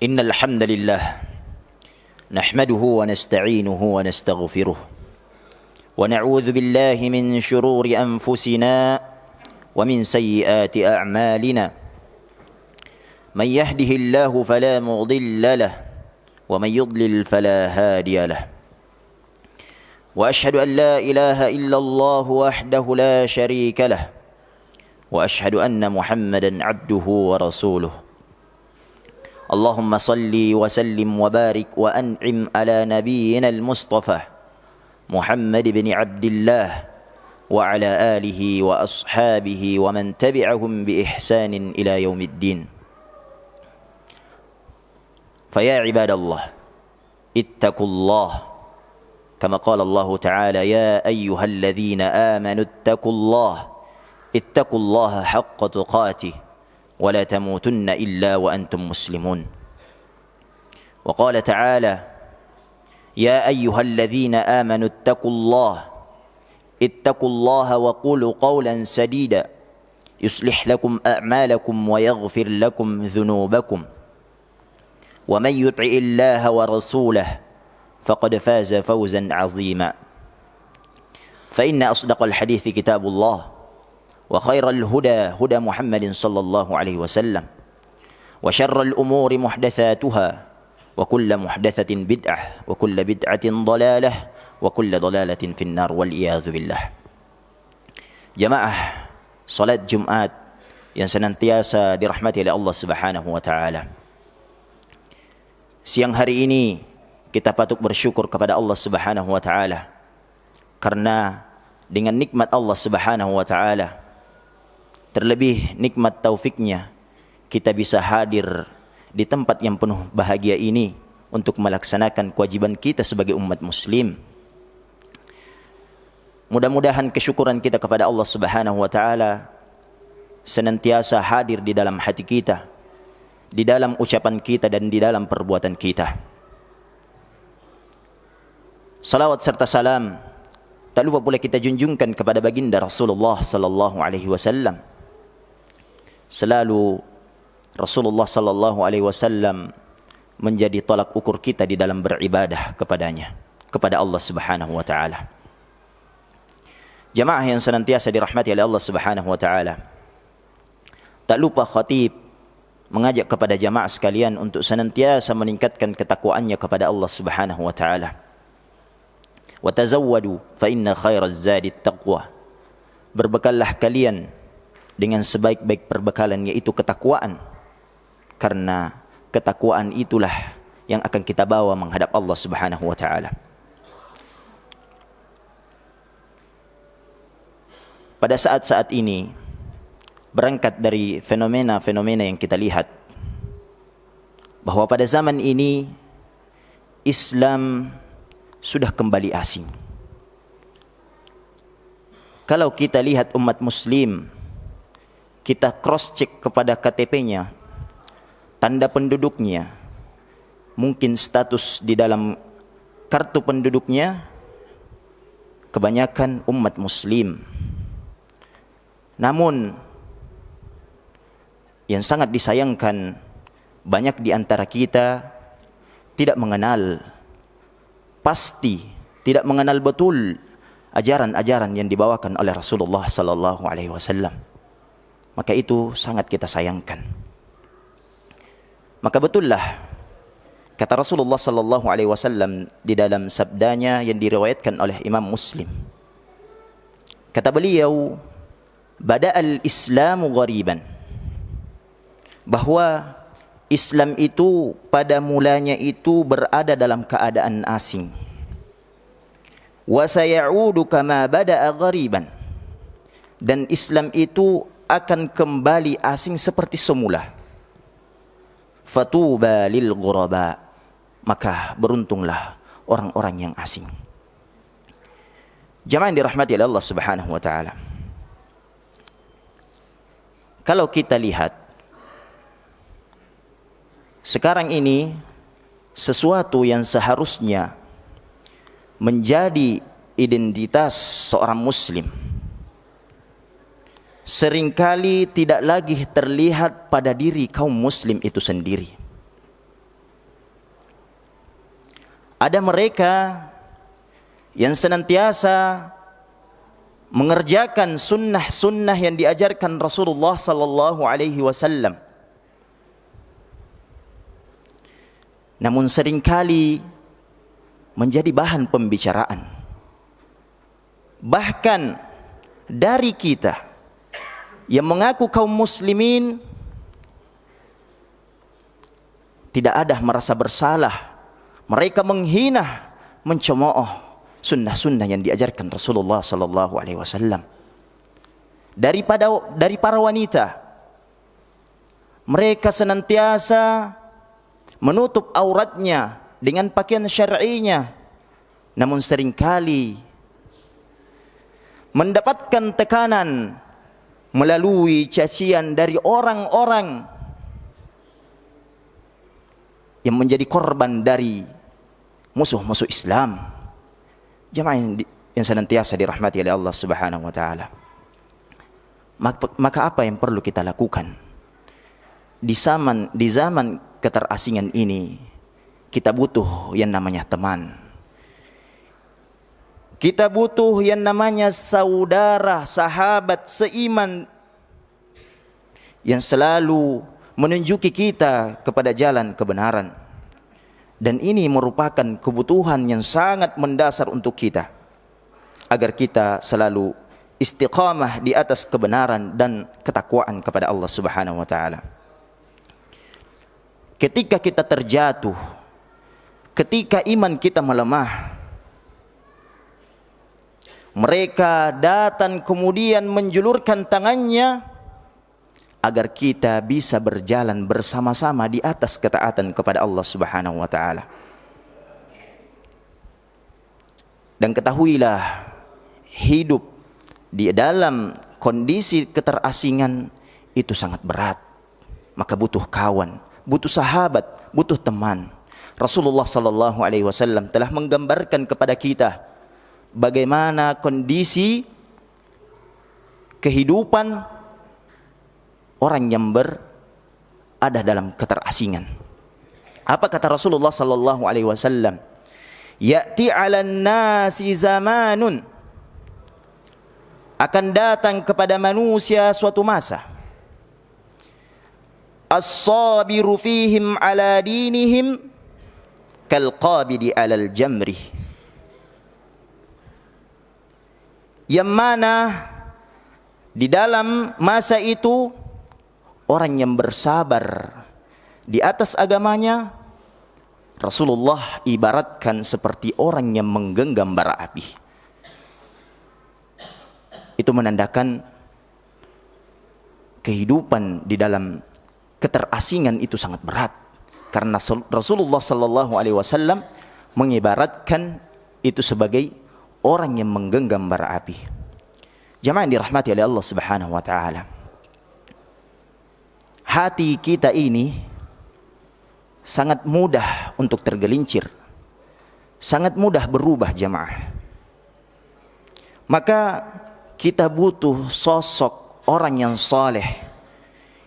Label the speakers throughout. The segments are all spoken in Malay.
Speaker 1: إن الحمد لله نحمده ونستعينه ونستغفره ونعوذ بالله من شرور أنفسنا ومن سيئات أعمالنا من يهده الله فلا مضل له ومن يضلل فلا هادي له وأشهد أن لا إله إلا الله وحده لا شريك له وأشهد أن محمدا عبده ورسوله اللهم صل وسلم وبارك وأنعم على نبينا المصطفى محمد بن عبد الله وعلى آله وأصحابه ومن تبعهم بإحسان إلى يوم الدين فيا عباد الله اتقوا الله كما قال الله تعالى يا أيها الذين آمنوا اتقوا الله حق تقاته ولا تموتن إلا وأنتم مسلمون وقال تعالى يا أيها الذين آمنوا اتقوا الله وقولوا قولا سديدا يصلح لكم أعمالكم ويغفر لكم ذنوبكم ومن يطع الله ورسوله فقد فاز فوزا عظيما فإن أصدق الحديث كتاب الله وخير الهدى هدى محمد صلى الله عليه وسلم وشر الأمور محدثاتها وكل محدثة بدعة وكل بدعة ضلالة وكل ضلالة في النار والعياذ بالله. Jamaah salat Jumat yang senantiasa dirahmati oleh Allah Subhanahu wa taala. Siang hari ini kita patut bersyukur kepada Allah Subhanahu wa taala karena dengan nikmat Allah Subhanahu wa taala, terlebih nikmat taufiknya, kita bisa hadir di tempat yang penuh bahagia ini untuk melaksanakan kewajiban kita sebagai umat muslim. Mudah-mudahan kesyukuran kita kepada Allah Subhanahu wa taala senantiasa hadir di dalam hati kita, di dalam ucapan kita dan di dalam perbuatan kita. Salawat serta salam tak lupa pula kita junjungkan kepada baginda Rasulullah sallallahu alaihi wasallam. Selalu Rasulullah sallallahu alaihi wasallam menjadi tolak ukur kita di dalam beribadah kepadanya, kepada Allah Subhanahu wa taala. Jamaah yang senantiasa dirahmati oleh Allah Subhanahu wa taala, tak lupa khatib mengajak kepada jamaah sekalian untuk senantiasa meningkatkan ketakwaannya kepada Allah Subhanahu wa taala. Wa tazawwadu fa inna khairaz zadi taqwa. Berbekallah kalian dengan sebaik-baik perbekalan, yaitu ketakwaan, karena ketakwaan itulah yang akan kita bawa menghadap Allah Subhanahu wa taala. Pada saat-saat ini, berangkat dari fenomena-fenomena yang kita lihat, bahwa pada zaman ini Islam sudah kembali asing. Kalau kita lihat umat muslim, kita cross check kepada KTP-nya, tanda penduduknya, mungkin status di dalam kartu penduduknya, kebanyakan umat muslim. Namun yang sangat disayangkan, banyak di antara kita tidak mengenal pasti, tidak mengenal betul ajaran-ajaran yang dibawakan oleh Rasulullah sallallahu alaihi wasallam. Maka itu sangat kita sayangkan. Maka betullah kata Rasulullah sallallahu alaihi wasallam di dalam sabdanya yang diriwayatkan oleh Imam Muslim. Kata beliau, bada'al Islamu ghariban. Bahwa Islam itu pada mulanya itu berada dalam keadaan asing. Wa sayaudu kama bada'a ghariban. Dan Islam itu akan kembali asing seperti semula. Fatuba lil ghuraba. Maka beruntunglah orang-orang yang asing. Jamaah yang dirahmati oleh Allah Subhanahu wa taala. Kalau kita lihat sekarang ini, sesuatu yang seharusnya menjadi identitas seorang muslim seringkali tidak lagi terlihat pada diri kaum muslim itu sendiri. Ada mereka yang senantiasa mengerjakan sunnah-sunnah yang diajarkan Rasulullah sallallahu alaihi wasallam. Namun seringkali menjadi bahan pembicaraan. Bahkan dari kita yang mengaku kaum muslimin, tidak ada merasa bersalah. Mereka menghina, mencemooh sunnah-sunnah yang diajarkan Rasulullah sallallahu alaihi wasallam. Dari para wanita, mereka senantiasa menutup auratnya dengan pakaian syar'inya, namun seringkali mendapatkan tekanan melalui cacian dari orang-orang yang menjadi korban dari musuh-musuh Islam. Jamaah yang senantiasa dirahmati oleh Allah Subhanahu wa taala. Maka apa yang perlu kita lakukan di zaman keterasingan ini? Kita butuh yang namanya teman. Kita butuh yang namanya saudara, sahabat seiman yang selalu menunjuki kita kepada jalan kebenaran. Dan ini merupakan kebutuhan yang sangat mendasar untuk kita, agar kita selalu istiqamah di atas kebenaran dan ketakwaan kepada Allah Subhanahu wa taala. Ketika kita terjatuh, ketika iman kita melemah, mereka datang kemudian menjulurkan tangannya agar kita bisa berjalan bersama-sama di atas ketaatan kepada Allah Subhanahu wa taala. Dan ketahuilah, hidup di dalam kondisi keterasingan itu sangat berat. Maka butuh kawan, butuh sahabat, butuh teman. Rasulullah sallallahu alaihi wasallam telah menggambarkan kepada kita bagaimana kondisi kehidupan orang yang berada dalam keterasingan. Apa kata Rasulullah sallallahu alaihi wasallam? Ya'ti 'alan nasi zamanun, akan datang kepada manusia suatu masa, as-sabiru fihim 'ala dinihim kal qabidi 'alal jamri. Yang mana di dalam masa itu orang yang bersabar di atas agamanya, Rasulullah ibaratkan seperti orang yang menggenggam bara api. Itu menandakan kehidupan di dalam keterasingan itu sangat berat, karena Rasulullah sallallahu alaihi wasallam mengibaratkan itu sebagai orang yang menggenggam bara api. Jamaah yang dirahmati oleh Allah Subhanahu wa taala, hati kita ini sangat mudah untuk tergelincir, sangat mudah berubah jamaah. Maka kita butuh sosok orang yang saleh,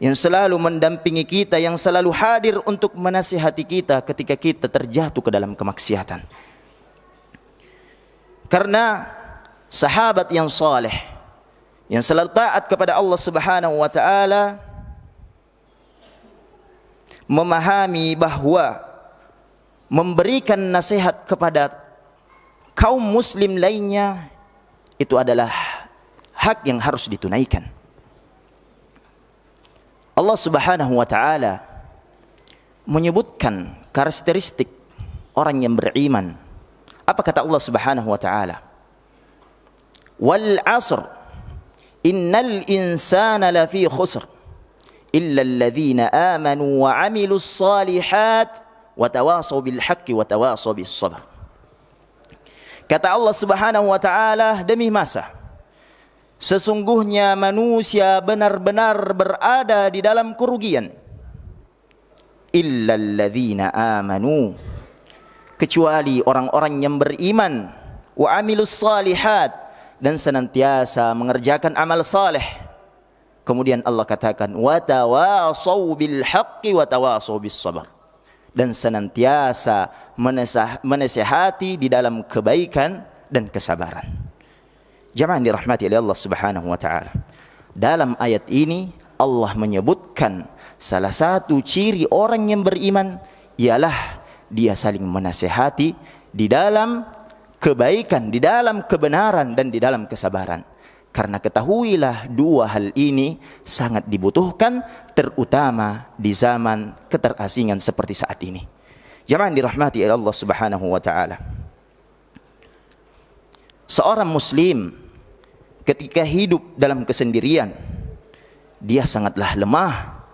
Speaker 1: yang selalu mendampingi kita, yang selalu hadir untuk menasihati kita ketika kita terjatuh ke dalam kemaksiatan. Karena sahabat yang saleh, yang selalu taat kepada Allah Subhanahu wa taala, memahami bahwa memberikan nasihat kepada kaum muslim lainnya itu adalah hak yang harus ditunaikan. Allah Subhanahu wa taala menyebutkan karakteristik orang yang beriman. Apa kata Allah Subhanahu wa taala? Wal 'asr innal insana lafi khusr illa alladhina amanu wa 'amilus shalihat wa tawasaw bil haqqi wa tawasaw bis sabr. Kata Allah Subhanahu wa taala, demi masa, sesungguhnya manusia benar-benar berada di dalam kerugian, illa alladhina amanu, kecuali orang-orang yang beriman, wa 'amilus shalihat, dan senantiasa mengerjakan amal saleh. Kemudian Allah katakan wa tawasaw bil haqqi wa tawasaw bis sabr, dan senantiasa menasihati di dalam kebaikan dan kesabaran. Jamaah yang dirahmati oleh Allah Subhanahu wa taala. Dalam ayat ini Allah menyebutkan salah satu ciri orang yang beriman ialah dia saling menasihati di dalam kebaikan, di dalam kebenaran dan di dalam kesabaran. Karena ketahuilah dua hal ini sangat dibutuhkan, terutama di zaman keterasingan seperti saat ini. Jamaah yang dirahmati oleh Allah Subhanahu wa taala. Seorang muslim ketika hidup dalam kesendirian, dia sangatlah lemah,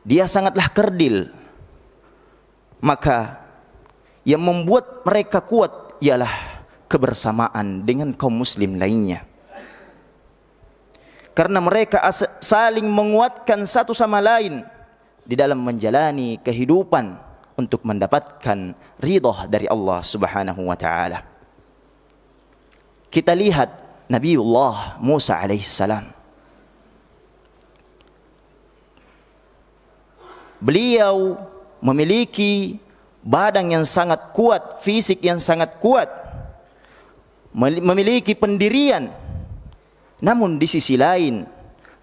Speaker 1: dia sangatlah kerdil. Maka yang membuat mereka kuat ialah kebersamaan dengan kaum muslim lainnya. Karena mereka saling menguatkan satu sama lain di dalam menjalani kehidupan untuk mendapatkan ridha dari Allah Subhanahu wa taala. Kita lihat Nabiullah Musa alaihissalam. Beliau memiliki badan yang sangat kuat, fisik yang sangat kuat, memiliki pendirian. Namun di sisi lain,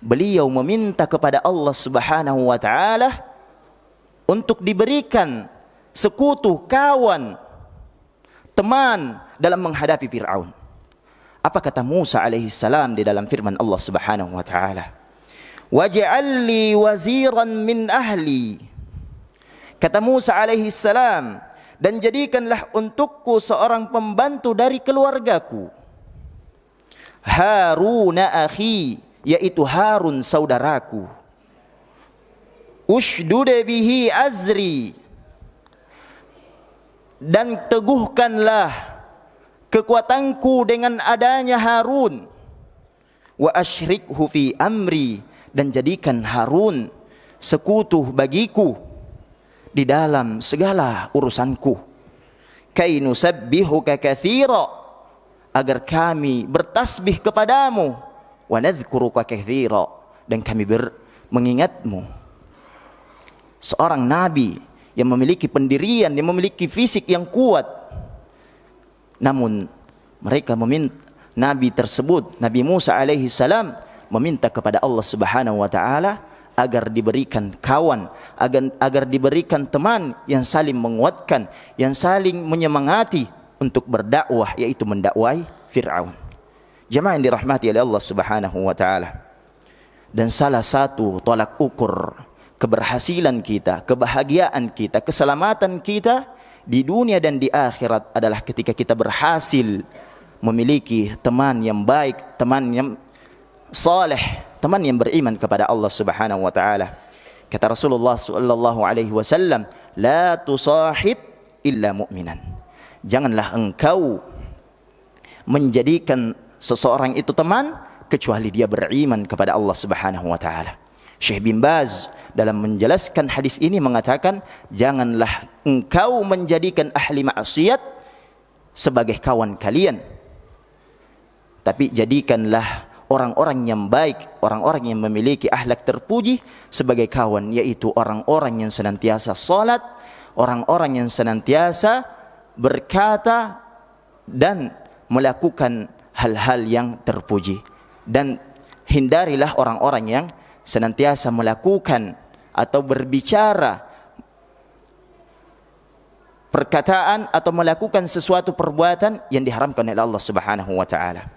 Speaker 1: beliau meminta kepada Allah Subhanahu wa taala untuk diberikan sekutu, kawan, teman dalam menghadapi Fir'aun. Apa kata Musa alaihi salam di dalam firman Allah Subhanahu wa taala? Waj'al li waziran min ahli. Kata Musa alaihi salam, dan jadikanlah untukku seorang pembantu dari keluargaku. Haruna akhi, yaitu Harun saudaraku. Ushdud bihi azri, dan teguhkanlah kekuatanku dengan adanya Harun. Wa asyrikhu fi amri, dan jadikan Harun sekutu bagiku di dalam segala urusanku. Kai nusabbihuka katsira, agar kami bertasbih kepadamu, wa nadhkuruka katsira, dan kami mengingatmu. Seorang nabi yang memiliki pendirian, yang memiliki fisik yang kuat, namun mereka meminta, nabi tersebut, Nabi Musa alaihi salam, meminta kepada Allah Subhanahu wa taala agar diberikan kawan, agar diberikan teman yang saling menguatkan, yang saling menyemangati untuk berdakwah, yaitu mendakwai Fir'aun. Jamaah yang dirahmati oleh Allah Subhanahu wa taala. Dan salah satu tolak ukur keberhasilan kita, kebahagiaan kita, keselamatan kita di dunia dan di akhirat adalah ketika kita berhasil memiliki teman yang baik, teman yang saleh, teman yang beriman kepada Allah Subhanahu wa taala. Kata Rasulullah sallallahu alaihi wasallam, la tusahib illa mu'minan. Janganlah engkau menjadikan seseorang itu teman kecuali dia beriman kepada Allah Subhanahu wa taala. Syekh bin Baz dalam menjelaskan hadis ini mengatakan, janganlah engkau menjadikan ahli maksiat sebagai kawan kalian, tapi jadikanlah orang-orang yang baik, orang-orang yang memiliki akhlak terpuji sebagai kawan, yaitu orang-orang yang senantiasa salat, orang-orang yang senantiasa berkata dan melakukan hal-hal yang terpuji. Dan hindarilah orang-orang yang senantiasa melakukan atau berbicara perkataan atau melakukan sesuatu perbuatan yang diharamkan oleh Allah Subhanahu wa taala.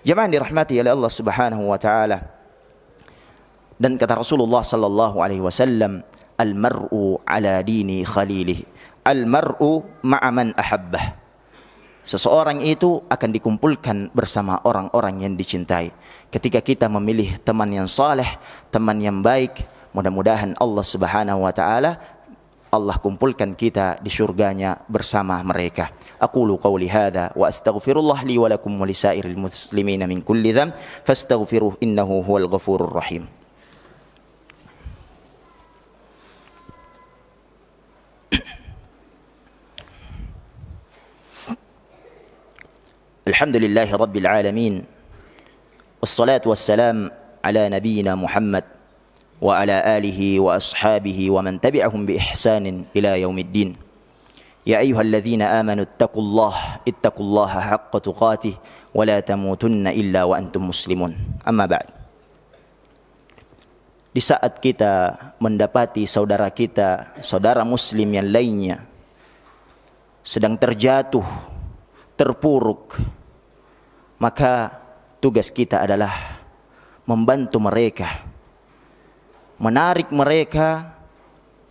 Speaker 1: Jemaah dirahmati oleh Allah Subhanahu wa taala. Dan kata Rasulullah sallallahu alaihi wasallam, al-mar'u ala dini khalilih, al-mar'u ma'a man ahabbah. Seseorang itu akan dikumpulkan bersama orang-orang yang dicintai. Ketika kita memilih teman yang saleh, teman yang baik, mudah-mudahan Allah Subhanahu wa taala, Allah kumpulkan kita di surganya bersama mereka. Aqulu qawli hadha wa astaghfirullah li wa lakum wa lisairil muslimina min kulli dhanb fastaghfiruh innahu huwal ghafurur rahim. Alhamdulillahi rabbil alamin. Wassalatu wassalam ala nabiyyina Muhammad وعلى آله وأصحابه ومن تبعهم بإحسان إلى يوم الدين. يا أيها الذين آمنوا اتقوا الله حق تقاته ولا تموتن إلا وأنتم مسلمون. أما بعد. Di saat kita mendapati saudara kita, saudara muslim yang lainnya sedang terjatuh, terpuruk, maka tugas kita adalah membantu mereka, menarik mereka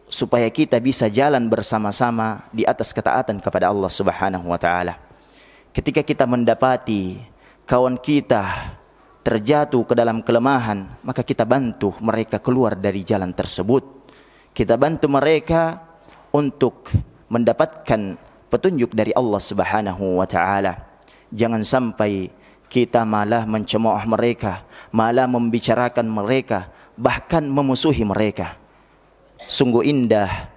Speaker 1: supaya kita bisa jalan bersama-sama di atas ketaatan kepada Allah Subhanahu wa taala. Ketika kita mendapati kawan kita terjatuh ke dalam kelemahan, maka kita bantu mereka keluar dari jalan tersebut. Kita bantu mereka untuk mendapatkan petunjuk dari Allah Subhanahu wa taala. Jangan sampai kita malah mencemooh mereka, malah membicarakan mereka, bahkan memusuhi mereka. Sungguh indah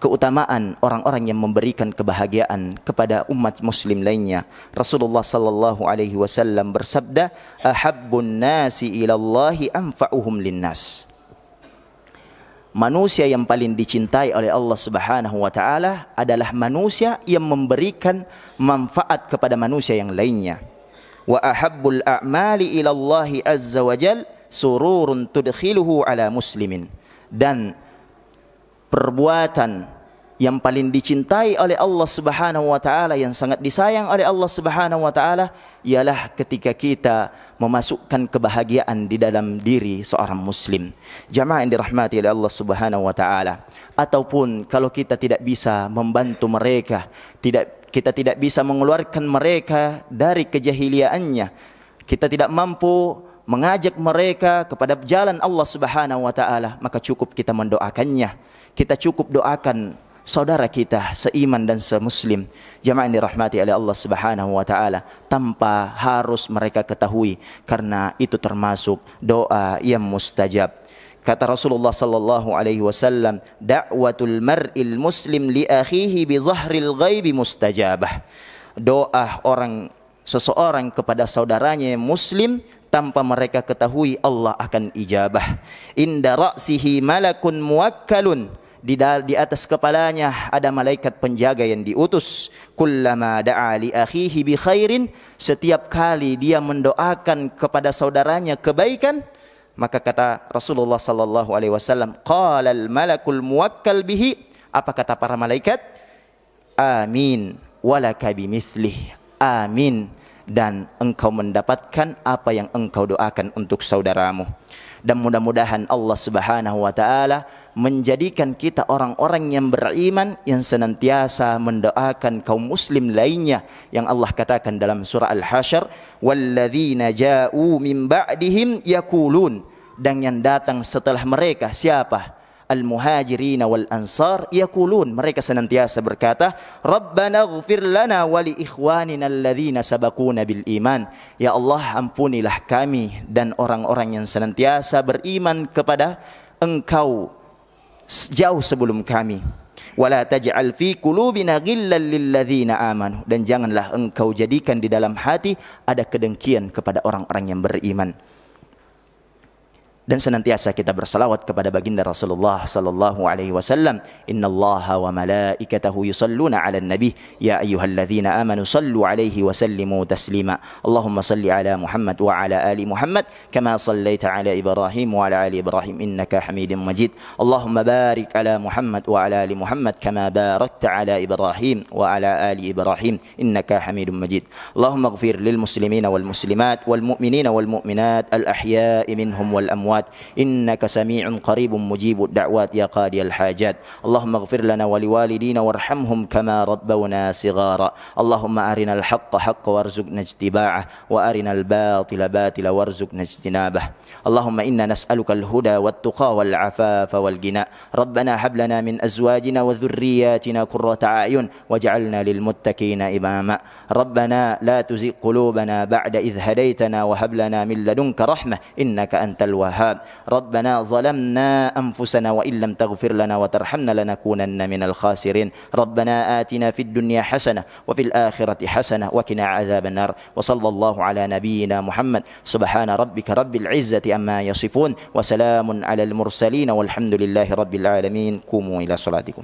Speaker 1: keutamaan orang-orang yang memberikan kebahagiaan kepada umat muslim lainnya. Rasulullah sallallahu alaihi wasallam bersabda, "Ahabbun nasi ilallahi anfa'uhum linnas." Manusia yang paling dicintai oleh Allah Subhanahu wa taala adalah manusia yang memberikan manfaat kepada manusia yang lainnya. Wa ahabbul a'mali ilallahi azza wa jal sururun tudkhiluhu ala muslimin. Dan perbuatan yang paling dicintai oleh Allah Subhanahu wa taala, yang sangat disayang oleh Allah Subhanahu wa taala, ialah ketika kita memasukkan kebahagiaan di dalam diri seorang muslim. Jamaah yang dirahmati oleh Allah Subhanahu wa taala. Ataupun kalau kita tidak bisa membantu mereka, kita tidak bisa mengeluarkan mereka dari kejahiliaannya, kita tidak mampu mengajak mereka kepada jalan Allah Subhanahu wa taala, maka cukup kita mendoakannya. Kita cukup doakan saudara kita seiman dan semuslim. Jamaah yang dirahmati oleh Allah Subhanahu wa taala, tanpa harus mereka ketahui, karena itu termasuk doa yang mustajab. Kata Rasulullah sallallahu alaihi wasallam, da'watul mar'il muslim li akhihi bi dhahril ghaibi mustajabah. Doa seseorang kepada saudaranya yang muslim tanpa mereka ketahui, Allah akan ijabah. Inda ra'sihi malakun muwakkalun, di atas kepalanya ada malaikat penjaga yang diutus. Kullama da'a li akhihi bi khairin, setiap kali dia mendoakan kepada saudaranya kebaikan, maka kata Rasulullah sallallahu alaihi wasallam, qala al malakul muwakkal bihi, apa kata para malaikat? Amin walaka bimithlih. Amin, dan engkau mendapatkan apa yang engkau doakan untuk saudaramu. Dan mudah-mudahan Allah Subhanahu wa taala menjadikan kita orang-orang yang beriman, yang senantiasa mendoakan kaum muslim lainnya, yang Allah katakan dalam surah Al-Hasyr, walladzina ja'u min ba'dihim yaqulun, dan yang datang setelah mereka siapa? Al-muhajirin wal ansar yaqulun, mereka senantiasa berkata, Rabbana ighfir lana wa li ikhwanina alladhina sabaquna bil iman. Ya Allah, ampunilah kami dan orang-orang yang senantiasa beriman kepada Engkau jauh sebelum kami. Wala taj'al fi qulubina ghillan lil ladzina amanu, dan janganlah Engkau jadikan di dalam hati ada kedengkian kepada orang-orang yang beriman. Dan senantiasa kita bersalawat kepada baginda Rasulullah sallallahu alaihi wasallam. Innallaha wa malaikatahu yusalluna 'alan nabi ya ayyuhalladzina amanu sallu 'alaihi wa sallimu taslima. Allahumma salli 'ala Muhammad wa 'ala ali Muhammad kama sallaita 'ala Ibrahim wa 'ala ali Ibrahim innaka Hamidum Majid. Allahumma barik 'ala Muhammad wa 'ala ali Muhammad kama barakta 'ala Ibrahim wa 'ala ali Ibrahim innaka Hamidum Majid. Allahumma ighfir lil muslimina wal muslimat wal mu'minina wal mu'minat al ahya'i minhum wal amwat إنك سميع قريب مجيب الدعوات يا قاضي الحاجات. اللهم اغفر لنا ولوالدينا وارحمهم كما ربونا صغارا. اللهم أرنا الحق حقا وارزقنا اتباعه وأرنا الباطل باطلا وارزقنا اجتنابه. اللهم إنا نسألك الهدى والتقى والعفاف والغنى. ربنا هب لنا من أزواجنا وذرياتنا قرة أعين واجعلنا للمتقين إماما. ربنا لا تزغ قلوبنا بعد إذ هديتنا وهب لنا من لدنك رحمة إنك أنت الوهاب. الوهاب ربنا ظلمنا أنفسنا وإن لم تغفر لنا وترحمنا لنكونن من الخاسرين ربنا آتنا في الدنيا حسنة وفي الآخرة حسنة وقنا عذاب النار وصلى الله على نبينا محمد سبحان ربك رب العزة أما يصفون وسلام على المرسلين والحمد لله رب العالمين قوموا إلى صلاتكم